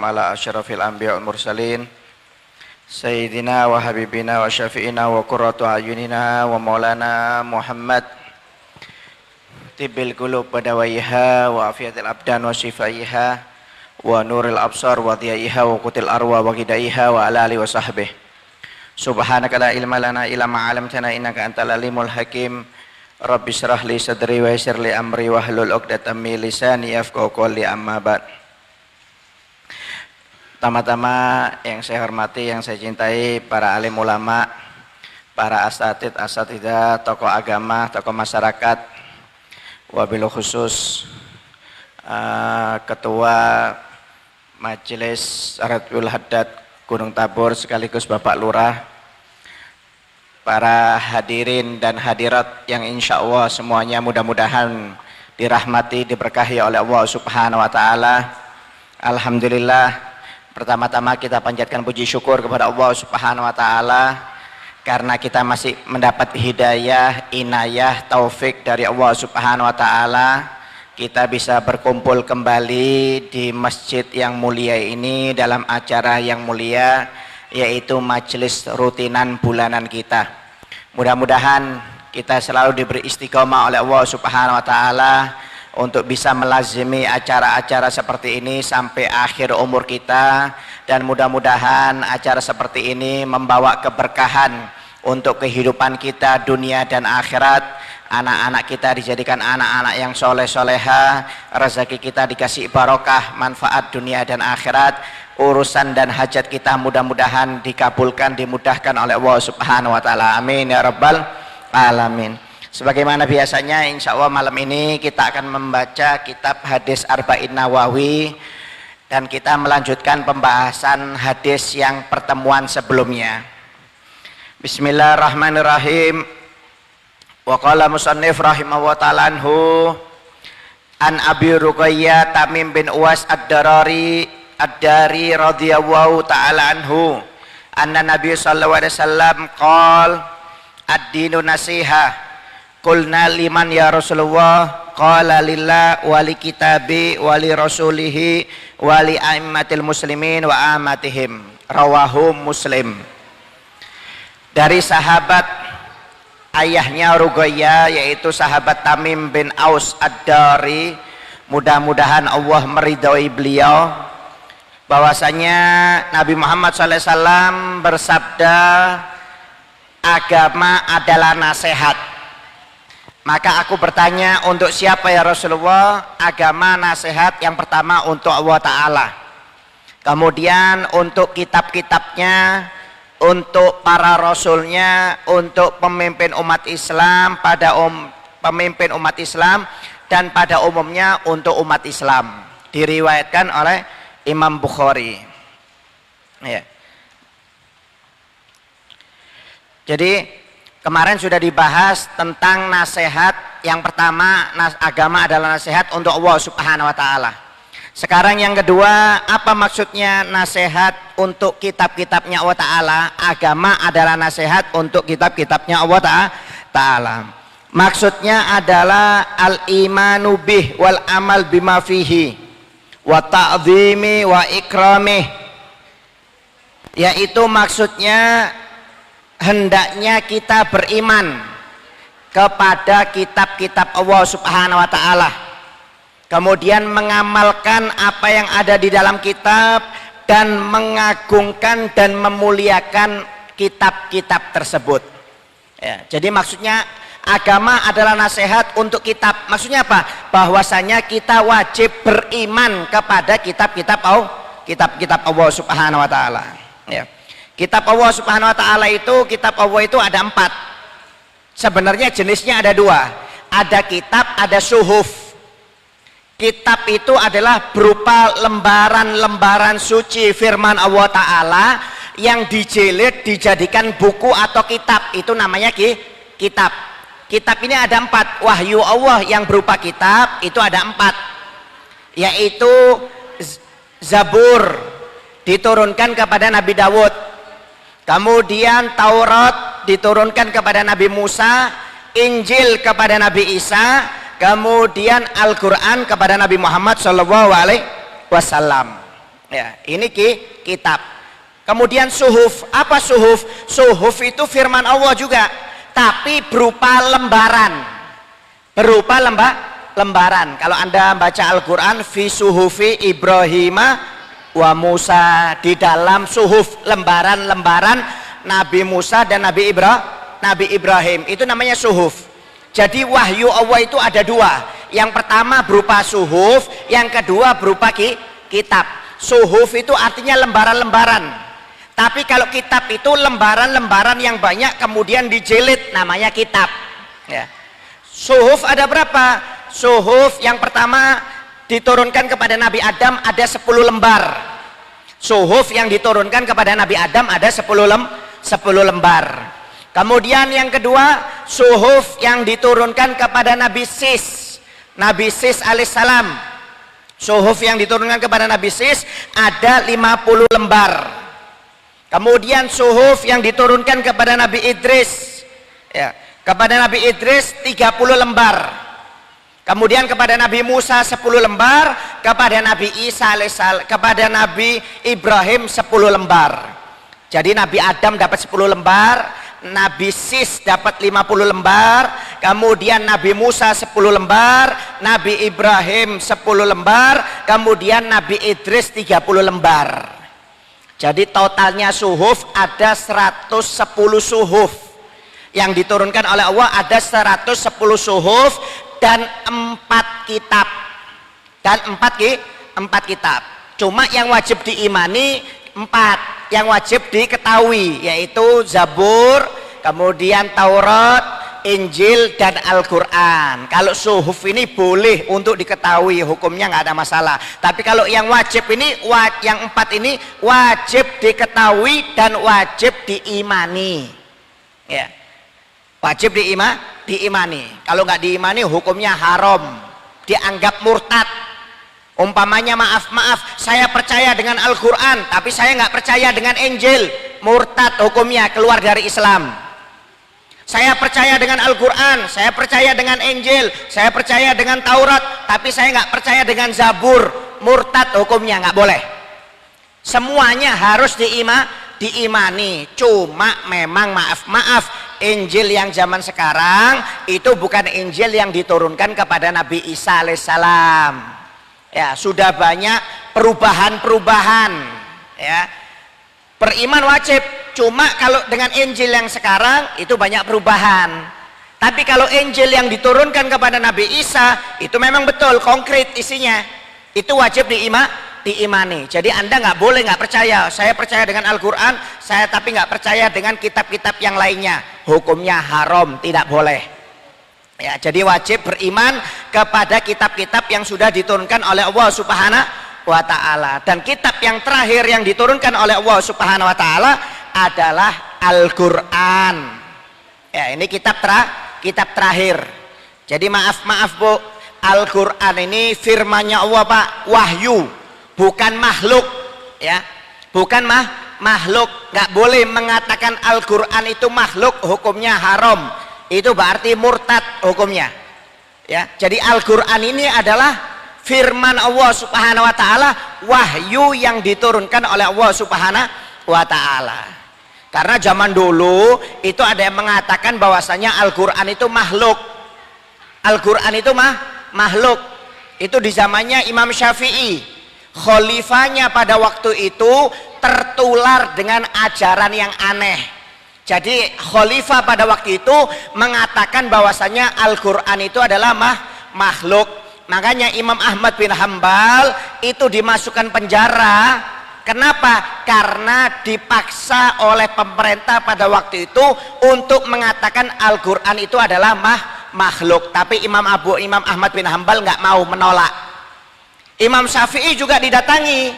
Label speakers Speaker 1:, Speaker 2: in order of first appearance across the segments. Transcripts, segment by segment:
Speaker 1: ala asyrafil anbiya wal mursalin Sayyidina wa habibina wa syafi'ina wa qurratu ayunina wa maulana Muhammad Tibbil qulub wa dawaiha wa afiyatil abdan wa shifaiha wa nuril absar wa dhiyaiha wa qutil arwa wa qidaiha wa ala alihi wa sahbihi Subhanaka la ilma lana illa ma 'allamtana innaka antal alimul hakim Rabbi syrah li sadri wa yassir li amri wahlul 'uqdatam min lisani yafqahu qawli amma ba'd. Tama-tama yang saya hormati, yang saya cintai para alim ulama, para asatidzah, tokoh agama, tokoh masyarakat, wabil khusus Ketua Majelis Rabiul Haddad Gunung Tabor sekaligus Bapak Lurah, para hadirin dan hadirat yang insya Allah semuanya mudah-mudahan dirahmati, diberkahi oleh Allah Subhanahu wa Ta'ala. Alhamdulillah, pertama-tama kita panjatkan puji syukur kepada Allah Subhanahu wa Ta'ala karena kita masih mendapat hidayah, inayah, taufik dari Allah Subhanahu wa Ta'ala. Kita bisa berkumpul kembali di masjid yang mulia ini dalam acara yang mulia, yaitu majelis rutinan bulanan kita. Mudah-mudahan kita selalu diberi istiqomah oleh Allah Subhanahu wa Ta'ala untuk bisa melazimi acara-acara seperti ini sampai akhir umur kita, dan mudah-mudahan acara seperti ini membawa keberkahan untuk kehidupan kita dunia dan akhirat. Anak-anak kita dijadikan anak-anak yang soleh-soleha, rezeki kita dikasih barokah, manfaat dunia dan akhirat, urusan dan hajat kita mudah-mudahan dikabulkan, dimudahkan oleh Allah Subhanahu wa Ta'ala. Amin ya rabbal alamin. Sebagaimana biasanya, insya Allah malam ini kita akan membaca kitab hadis Arba'in Nawawi, dan kita melanjutkan pembahasan hadis yang pertemuan sebelumnya. Bismillahirrahmanirrahim. Wa qala musannif rahimahullah ta'ala anhu an Abi Ruqayyah Tamim bin Uwais ad-Dari radhiyallahu ta'ala anhu anna Nabi sallallahu alaihi wasallam qala ad-dinu nasiha qulna liman ya Rasulullah qala lillah wa li kitabi wa li rasulihi wa li a'immatil muslimin wa amatihim. Rawahu Muslim. Dari sahabat ayahnya Ruqayyah, yaitu sahabat Tamim bin Aus ad-Dari, mudah-mudahan Allah meridhai beliau, bahwasanya Nabi Muhammad SAW bersabda, agama adalah nasihat. Maka aku bertanya, untuk siapa ya Rasulullah? Agama nasihat yang pertama untuk Allah Ta'ala, kemudian untuk kitab-kitabnya, untuk para rasulnya, untuk pemimpin umat Islam, pemimpin umat Islam, dan pada umumnya untuk umat Islam. Diriwayatkan oleh Imam Bukhari. Ya. Jadi kemarin sudah dibahas tentang nasihat. Yang pertama, agama adalah nasihat untuk Allah Subhanahu wa Ta'ala. Sekarang yang kedua, apa maksudnya nasihat untuk kitab-kitabnya Allah Ta'ala? Agama adalah nasihat untuk kitab-kitabnya Allah Ta'ala. Maksudnya adalah al-imanu bih wal amal bima fihi wa ta'zimi wa ikramih, yaitu maksudnya hendaknya kita beriman kepada kitab-kitab Allah Subhanahu wa Ta'ala, kemudian mengamalkan apa yang ada di dalam kitab dan mengagungkan dan memuliakan kitab-kitab tersebut. Ya, jadi maksudnya agama adalah nasihat untuk kitab. Maksudnya apa? Bahwasanya kita wajib beriman kepada kitab-kitab Allah Subhanahu wa Ta'ala. Ya. Kitab Allah Subhanahu wa Ta'ala itu, kitab Allah itu ada 4. Sebenarnya jenisnya ada 2. Ada kitab, ada suhuf. Kitab itu adalah berupa lembaran-lembaran suci firman Allah Ta'ala yang dijilid dijadikan buku atau kitab. Itu namanya kitab. Kitab ini ada 4. Wahyu Allah yang berupa kitab itu ada 4, yaitu Zabur diturunkan kepada Nabi Dawud, kemudian Taurat diturunkan kepada Nabi Musa, Injil kepada Nabi Isa, kemudian Al-Quran kepada Nabi Muhammad SAW. Ya, ini kitab. Kemudian suhuf. Apa suhuf? Suhuf itu firman Allah juga, tapi berupa lembaran. Berupa lembaran. Kalau Anda baca Al-Qur'an, fi suhufi Ibrahim wa Musa, di dalam suhuf, lembaran-lembaran Nabi Musa dan Nabi Ibrahim. Itu namanya suhuf. Jadi wahyu Allah itu ada dua. Yang pertama berupa suhuf, yang kedua berupa kitab. Suhuf itu artinya lembaran-lembaran. Tapi kalau kitab itu lembaran-lembaran yang banyak kemudian dijilid, namanya kitab. Ya. Suhuf ada berapa? Suhuf yang pertama diturunkan kepada Nabi Adam ada 10 lembar. Suhuf yang diturunkan kepada Nabi Adam ada 10 lembar. Kemudian yang kedua, suhuf yang diturunkan kepada Nabi Sis alaihissalam. Suhuf yang diturunkan kepada Nabi Sis ada 50 lembar. Kemudian suhuf yang diturunkan kepada Nabi Idris, ya, kepada Nabi Idris 30 lembar. Kemudian kepada Nabi Musa 10 lembar, kepada Nabi Isa alaihissalam, kepada Nabi Ibrahim 10 lembar. Jadi Nabi Adam dapat 10 lembar, Nabi Sis dapat 50 lembar, kemudian Nabi Musa 10 lembar, Nabi Ibrahim 10 lembar, kemudian Nabi Idris 30 lembar. Jadi totalnya suhuf ada 110 suhuf. Yang diturunkan oleh Allah ada 110 suhuf dan 4 kitab. Dan 4 kitab. Cuma yang wajib diimani 4, yang wajib diketahui, yaitu Zabur, kemudian Taurat, Injil, dan Al-Quran. Kalau suhuf ini boleh untuk diketahui, hukumnya nggak ada masalah. Tapi kalau yang wajib ini, yang 4 ini wajib diketahui dan wajib diimani. Ya, wajib diimani. Kalau nggak diimani, hukumnya haram, dianggap murtad. Umpamanya maaf, saya percaya dengan Al-Quran, tapi saya nggak percaya dengan Injil, murtad hukumnya, keluar dari Islam. Saya percaya dengan Al-Quran, saya percaya dengan Injil, saya percaya dengan Taurat, tapi saya nggak percaya dengan Zabur, murtad hukumnya, nggak boleh. Semuanya harus diimani. Cuma memang maaf, Injil yang zaman sekarang itu bukan Injil yang diturunkan kepada Nabi Isa alaihissalam. Ya, sudah banyak perubahan-perubahan, ya. Beriman wajib, cuma kalau dengan Injil yang sekarang itu banyak perubahan. Tapi kalau Injil yang diturunkan kepada Nabi Isa itu memang betul konkret isinya, itu wajib diimani. Jadi Anda nggak boleh nggak percaya. Saya percaya dengan Al-Quran, saya tapi nggak percaya dengan kitab-kitab yang lainnya, hukumnya haram, tidak boleh. Ya, jadi wajib beriman kepada kitab-kitab yang sudah diturunkan oleh Allah Subhanahu wa Ta'ala. Dan kitab yang terakhir yang diturunkan oleh Allah Subhanahu wa Ta'ala adalah Al-Quran. Ya, ini kitab terakhir. Jadi maaf Bu, Al-Quran ini firman-Nya Allah Pak, wahyu, bukan makhluk, ya, bukan makhluk. Nggak boleh mengatakan Al-Quran itu makhluk, hukumnya haram. Itu berarti murtad hukumnya. Ya, jadi Al-Quran ini adalah firman Allah Subhanahu wa Ta'ala, wahyu yang diturunkan oleh Allah Subhanahu wa Ta'ala. Karena zaman dulu itu ada yang mengatakan bahwasanya Al-Quran itu makhluk. Al-Quran itu makhluk. Itu di zamannya Imam Syafi'i. Khalifahnya pada waktu itu tertular dengan ajaran yang aneh. Jadi khalifah pada waktu itu mengatakan bahwasanya Al-Quran itu adalah makhluk. Makanya Imam Ahmad bin Hambal itu dimasukkan penjara. Kenapa? Karena dipaksa oleh pemerintah pada waktu itu untuk mengatakan Al-Quran itu adalah makhluk. Tapi Imam Ahmad bin Hambal nggak mau, menolak. Imam Syafi'i juga didatangi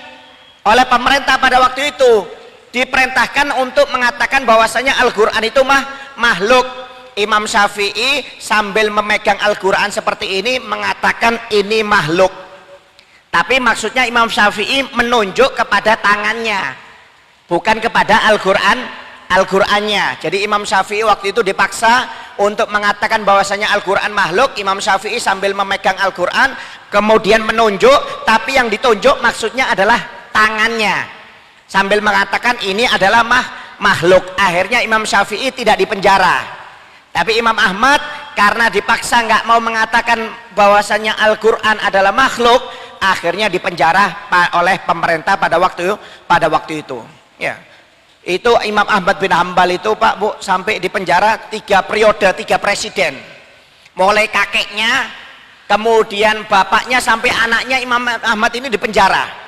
Speaker 1: oleh pemerintah pada waktu itu, diperintahkan untuk mengatakan bahwasanya Al-Quran itu makhluk. Imam Syafi'i sambil memegang Al-Quran seperti ini mengatakan ini makhluk. Tapi maksudnya Imam Syafi'i menunjuk kepada tangannya, bukan kepada Al-Qurannya. Jadi Imam Syafi'i waktu itu dipaksa untuk mengatakan bahwasanya Al-Quran makhluk. Imam Syafi'i sambil memegang Al-Quran kemudian menunjuk, tapi yang ditunjuk maksudnya adalah tangannya sambil mengatakan ini adalah makhluk. Akhirnya Imam Syafi'i tidak dipenjara, tapi Imam Ahmad karena dipaksa nggak mau mengatakan bahwasannya Al-Quran adalah makhluk, akhirnya dipenjara oleh pemerintah pada waktu itu. Ya, itu Imam Ahmad bin Hambal itu Pak Bu sampai dipenjara 3 periode, 3 presiden, mulai kakeknya, kemudian bapaknya sampai anaknya. Imam Ahmad ini dipenjara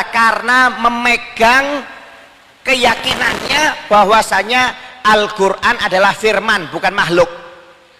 Speaker 1: karena memegang keyakinannya bahwasanya Al-Quran adalah firman, bukan makhluk.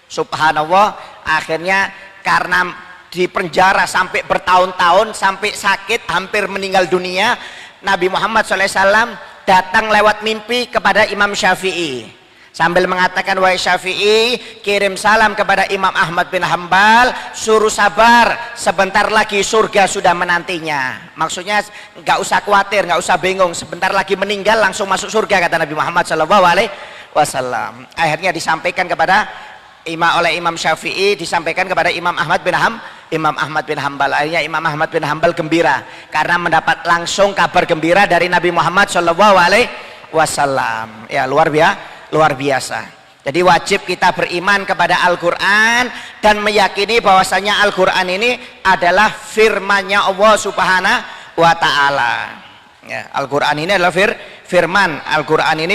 Speaker 1: Subhanallah, akhirnya karena dipenjara sampai bertahun-tahun, sampai sakit hampir meninggal dunia, Nabi Muhammad SAW datang lewat mimpi kepada Imam Syafi'i sambil mengatakan, wahai Syafi'i, kirim salam kepada Imam Ahmad bin Hambal, suruh sabar, sebentar lagi surga sudah menantinya. Maksudnya nggak usah khawatir, nggak usah bingung, sebentar lagi meninggal langsung masuk surga, kata Nabi Muhammad SAW. Akhirnya disampaikan oleh Imam Syafi'i, disampaikan kepada Imam Ahmad bin Hambal. Akhirnya Imam Ahmad bin Hambal gembira karena mendapat langsung kabar gembira dari Nabi Muhammad SAW. Ya, luar biasa. Jadi wajib kita beriman kepada Al-Quran dan meyakini bahwasanya Al-Quran ini adalah firman-Nya Allah Subhanahu wa Ta'ala. Ya, Al-Quran ini adalah firman. Al-Quran ini